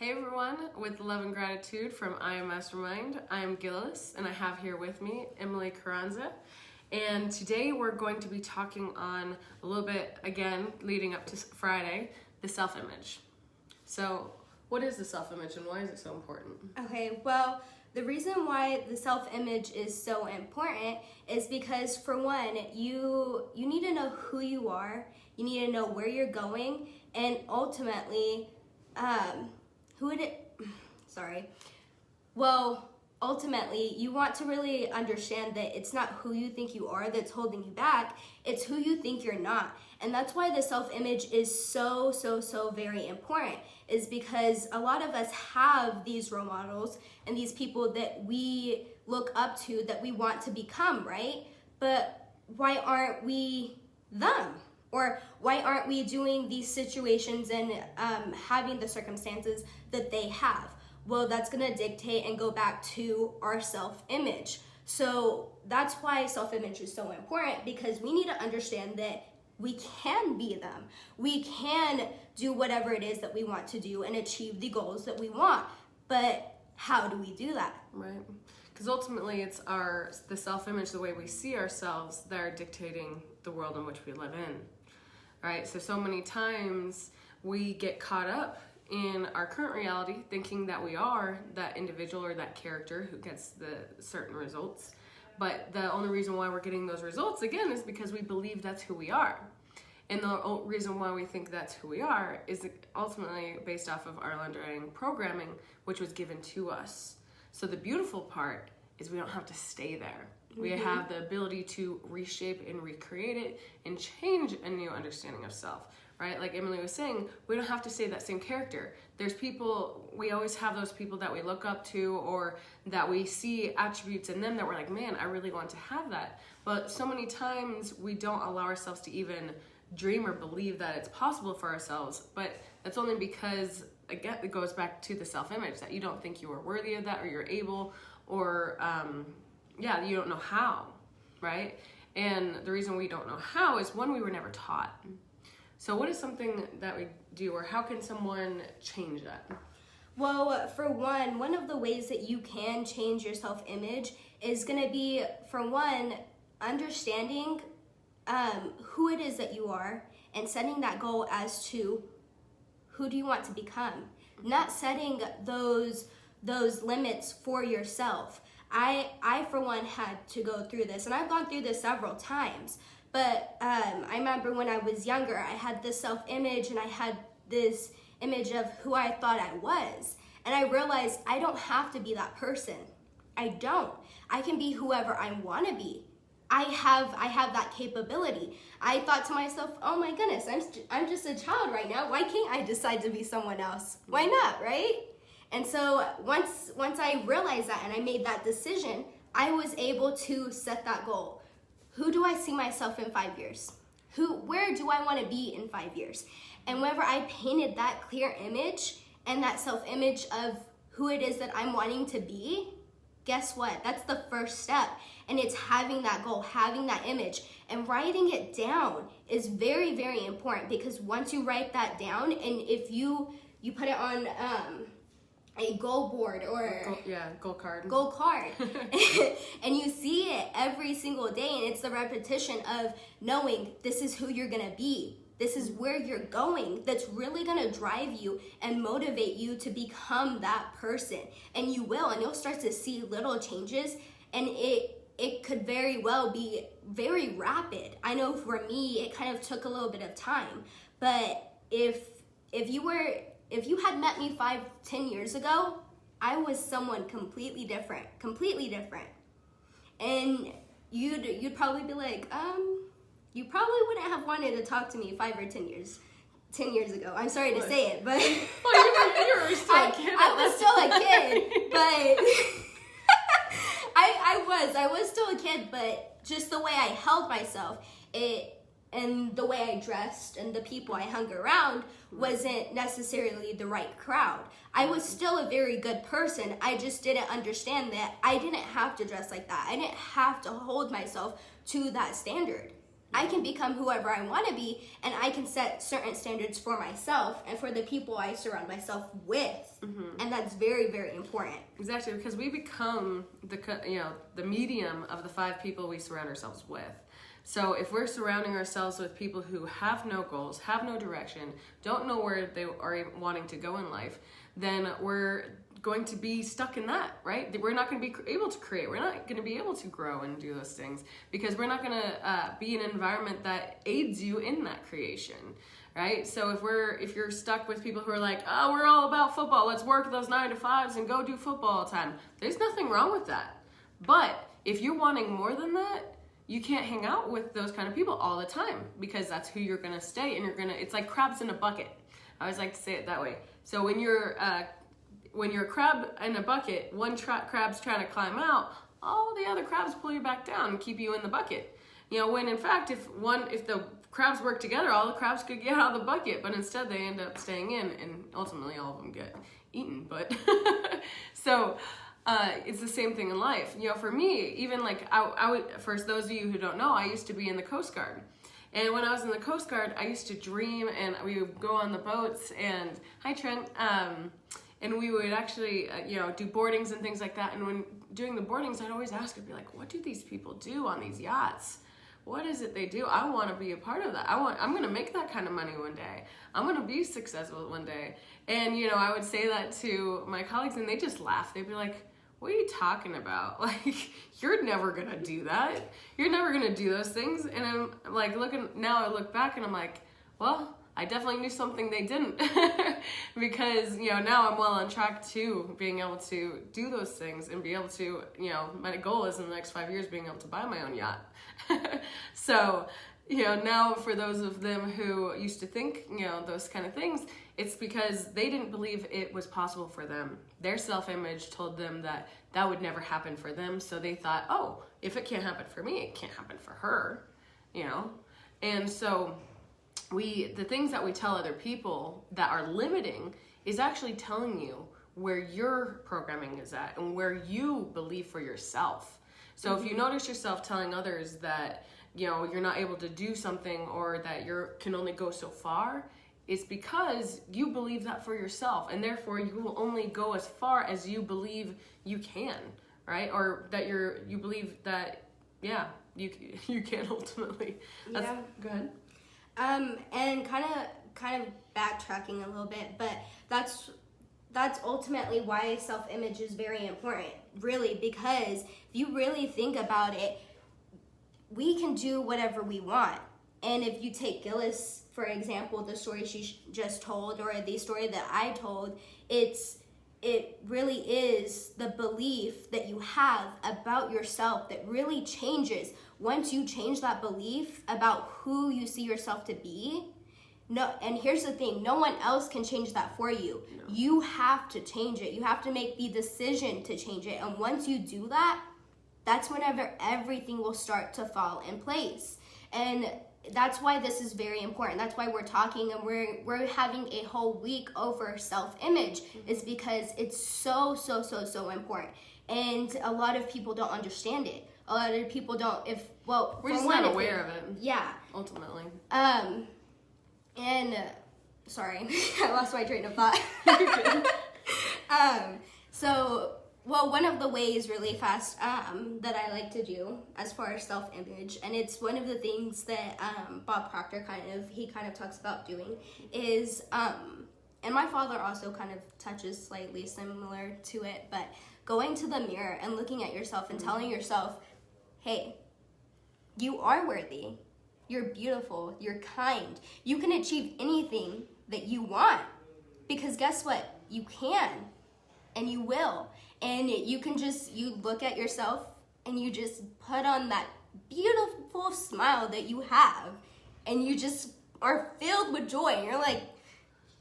Hey everyone, with love and gratitude from I Am Mastermind, I am Gillis, and I have here with me Emily Carranza. And today we're going to be talking on a little bit, again, leading up to Friday, the self-image. So, what is the self-image and why is it so important? Okay, well, the reason why the self-image is so important is because, for one, you need to know who you are, you need to know where you're going, and ultimately, ultimately, you want to really understand that it's not who you think you are that's holding you back, it's who you think you're not. And that's why the self-image is so very important, is because a lot of us have these role models and these people that we look up to, that we want to become, right? But why aren't we them? Or why aren't we doing these situations and having the circumstances that they have? Well, that's going to dictate and go back to our self-image. So that's why self-image is so important, because we need to understand that we can be them. We can do whatever it is that we want to do and achieve the goals that we want. But how do we do that? Right. Because ultimately it's the self-image, the way we see ourselves, that are dictating the world in which we live in. Right? So many times we get caught up in our current reality, thinking that we are that individual or that character who gets the certain results. But the only reason why we're getting those results, again, is because we believe that's who we are. And the reason why we think that's who we are is ultimately based off of our underlying programming, which was given to us. So the beautiful part is we don't have to stay there. We have the ability to reshape and recreate it and change a new understanding of self, right? Like Emily was saying, we don't have to stay that same character. There's people, we always have those people that we look up to or that we see attributes in them that we're like, man, I really want to have that. But so many times we don't allow ourselves to even dream or believe that it's possible for ourselves. But that's only because, again, it goes back to the self-image, that you don't think you are worthy of that or you're able, or you don't know how, right? And the reason we don't know how is, one, we were never taught. So what is something that we do, or how can someone change that? Well, for one of the ways that you can change your self-image is going to be, for one, understanding who it is that you are and setting that goal as to who do you want to become. Not setting those limits for yourself. I for one had to go through this, and I've gone through this several times, but I remember when I was younger, I had this self-image and I had this image of who I thought I was, and I realized I don't have to be that person. I don't. I can be whoever I want to be. I have that capability. I thought to myself, oh my goodness, I'm just a child right now. Why can't I decide to be someone else? Why not, right? And so once I realized that and I made that decision, I was able to set that goal. Who do I see myself in 5 years? Where do I want to be in 5 years? And whenever I painted that clear image and that self-image of who it is that I'm wanting to be, guess what? That's the first step. And it's having that goal, having that image, and writing it down is very, very important, because once you write that down, and if you put it on a goal board or goal card and you see it every single day, and it's the repetition of knowing this is who you're gonna be, this is where you're going, that's really gonna drive you and motivate you to become that person. And you will, and you'll start to see little changes, and it could very well be very rapid. I know for me it kind of took a little bit of time, but if you had met me 5-10 years ago, I was someone completely different. And you'd probably be like, you probably wouldn't have wanted to talk to me 5 or 10 years ago. I'm sorry to say it, but well, you were still a kid. I was still a kid, but I was still a kid, but just the way I held myself, and the way I dressed and the people I hung around wasn't necessarily the right crowd. I was still a very good person. I just didn't understand that I didn't have to dress like that. I didn't have to hold myself to that standard. I can become whoever I want to be, and I can set certain standards for myself and for the people I surround myself with. And that's very, very important. Exactly, because we become the medium of the 5 people we surround ourselves with. So if we're surrounding ourselves with people who have no goals, have no direction, don't know where they are wanting to go in life, then we're going to be stuck in that, right? We're not going to be able to create. We're not going to be able to grow and do those things because we're not going to be in an environment that aids you in that creation, right? So if you're stuck with people who are like, oh, we're all about football, let's work those 9 to 5s and go do football all the time. There's nothing wrong with that. But if you're wanting more than that, you can't hang out with those kind of people all the time because that's who you're going to stay, and it's like crabs in a bucket. I always like to say it that way. So when you're a crab in a bucket, one crab's trying to climb out, all the other crabs pull you back down and keep you in the bucket. When in fact, if the crabs work together, all the crabs could get out of the bucket, but instead they end up staying in, and ultimately all of them get eaten. But so it's the same thing in life. For me, even like I would, for those of you who don't know, I used to be in the Coast Guard. And when I was in the Coast Guard, I used to dream, and we would go on the boats, and hi Trent, and we would actually, do boardings and things like that. And when doing the boardings, I'd always ask, I'd be like, what do these people do on these yachts? What is it they do? I want to be a part of that. I'm going to make that kind of money one day. I'm going to be successful one day. And, I would say that to my colleagues, and they just laugh. They'd be like, what are you talking about? Like, you're never going to do that. You're never going to do those things. And I'm like, I look back and I'm like, well, I definitely knew something they didn't because, now I'm well on track to being able to do those things and be able to, my goal is in the next 5 years being able to buy my own yacht. So, now for those of them who used to think, those kind of things, it's because they didn't believe it was possible for them. Their self-image told them that would never happen for them. So they thought, oh, if it can't happen for me, it can't happen for her, And so the things that we tell other people that are limiting is actually telling you where your programming is at and where you believe for yourself. So if you notice yourself telling others that, you're not able to do something or that you can only go so far, it's because you believe that for yourself, and therefore you will only go as far as you believe you can, right? Or that you believe that, you can ultimately. Yeah. Go ahead. And kind of backtracking a little bit, but that's ultimately why self-image is very important, really, because if you really think about it, we can do whatever we want. And if you take Gillis, for example, the story she just told, or the story that I told, it really is the belief that you have about yourself that really changes. Once you change that belief about who you see yourself to be, and here's the thing, no one else can change that for you. No. You have to change it. You have to make the decision to change it. And once you do that, that's whenever everything will start to fall in place. And that's why this is very important. That's why we're talking and we're having a whole week over self-image. Is because it's so important. And a lot of people don't understand it. A lot of people don't. We're just not aware of it. Yeah. Ultimately. And sorry, I lost my train of thought. One of the ways really fast that I like to do as far as self-image, and it's one of the things that Bob Proctor kind of talks about doing, is, and my father also kind of touches slightly similar to it, but going to the mirror and looking at yourself and telling yourself, hey, you are worthy. You're beautiful. You're kind. You can achieve anything that you want, because guess what? You can, and you will. And you look at yourself and you just put on that beautiful smile that you have, and you just are filled with joy. And you're like,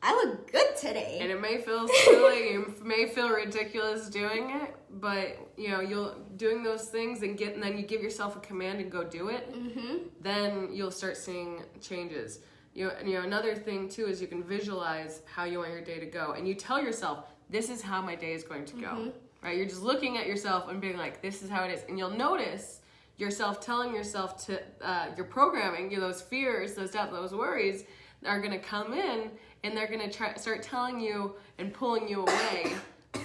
I look good today. And it may feel silly, you may feel ridiculous doing it, but you'll doing those things and then you give yourself a command and go do it. Mm-hmm. Then you'll start seeing changes. Another thing too is you can visualize how you want your day to go, and you tell yourself, this is how my day is going to go. Mm-hmm. Right? You're just looking at yourself and being like, this is how it is. And you'll notice yourself telling yourself to, your programming, those fears, those doubts, those worries are going to come in, and they're going to start telling you and pulling you away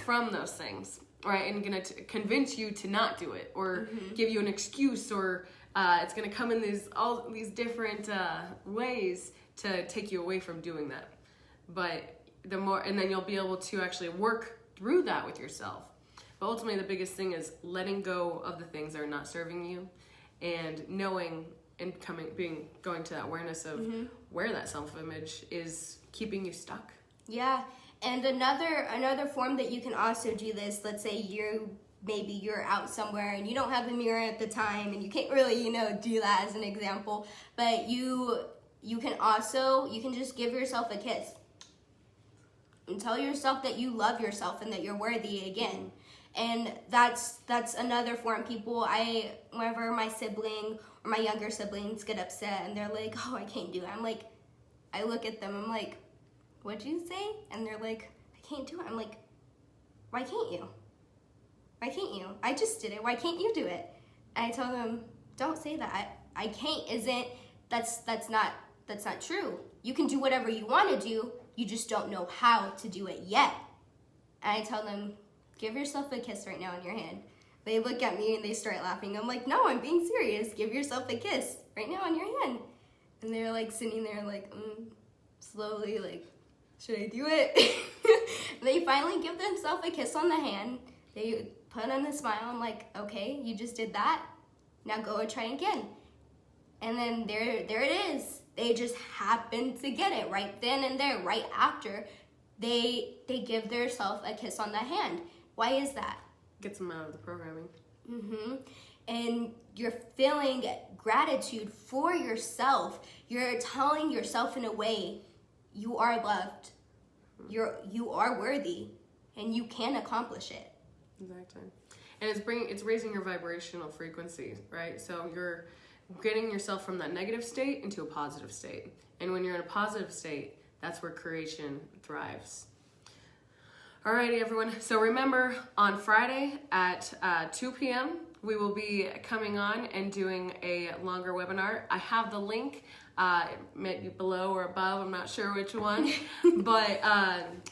from those things, right? And going to convince you to not do it, or give you an excuse, or it's going to come in all these different ways to take you away from doing that. But and then you'll be able to actually work through that with yourself. But ultimately, the biggest thing is letting go of the things that are not serving you, and knowing and going to that awareness of where that self-image is keeping you stuck. Yeah, and another form that you can also do this. Let's say you're out somewhere and you don't have the mirror at the time, and you can't really do that as an example. But you can just give yourself a kiss and tell yourself that you love yourself and that you're worthy again. And that's another form. Whenever my sibling or my younger siblings get upset and they're like, oh, I can't do it, I look at them, I'm like, what'd you say? And they're like, I can't do it. I'm like, why can't you? Why can't you? I just did it. Why can't you do it? And I tell them, don't say that. I can't that's not true. You can do whatever you want to do. You just don't know how to do it yet. And I tell them, give yourself a kiss right now on your hand. They look at me and they start laughing. I'm like, no, I'm being serious. Give yourself a kiss right now on your hand. And they're like sitting there like, slowly, like, should I do it? They finally give themselves a kiss on the hand. They put on a smile. I'm like, okay, you just did that. Now go and try again. And then there it is. They just happen to get it right then and there, right after they give themselves a kiss on the hand. Why is that? Gets them out of the programming. And you're feeling gratitude for yourself. You're telling yourself in a way, you are loved. You are worthy, and you can accomplish it. Exactly. And it's raising your vibrational frequency, right? So you're getting yourself from that negative state into a positive state. And when you're in a positive state, that's where creation thrives. Alrighty, everyone. So remember, on Friday at 2 p.m., we will be coming on and doing a longer webinar. I have the link maybe below or above. I'm not sure which one. But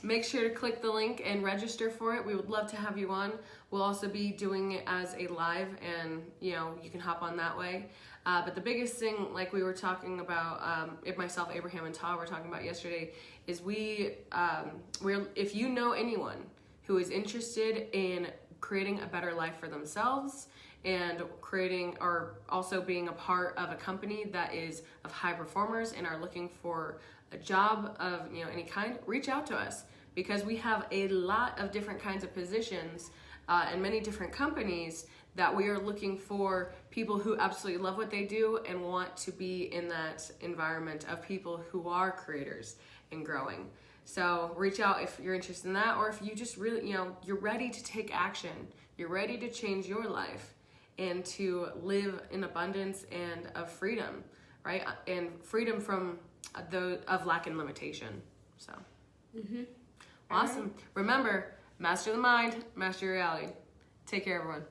make sure to click the link and register for it. We would love to have you on. We'll also be doing it as a live, and you can hop on that way. But the biggest thing, like we were talking about, myself, Abraham, and Todd were talking about yesterday, is if you know anyone who is interested in creating a better life for themselves and creating or also being a part of a company that is of high performers and are looking for a job of any kind, reach out to us, because we have a lot of different kinds of positions and many different companies that we are looking for people who absolutely love what they do and want to be in that environment of people who are creators and growing. So reach out if you're interested in that, or if you just really, you're ready to take action, you're ready to change your life and to live in abundance and of freedom, right? And freedom from of lack and limitation. So, awesome. Remember, master the mind, master your reality. Take care, everyone.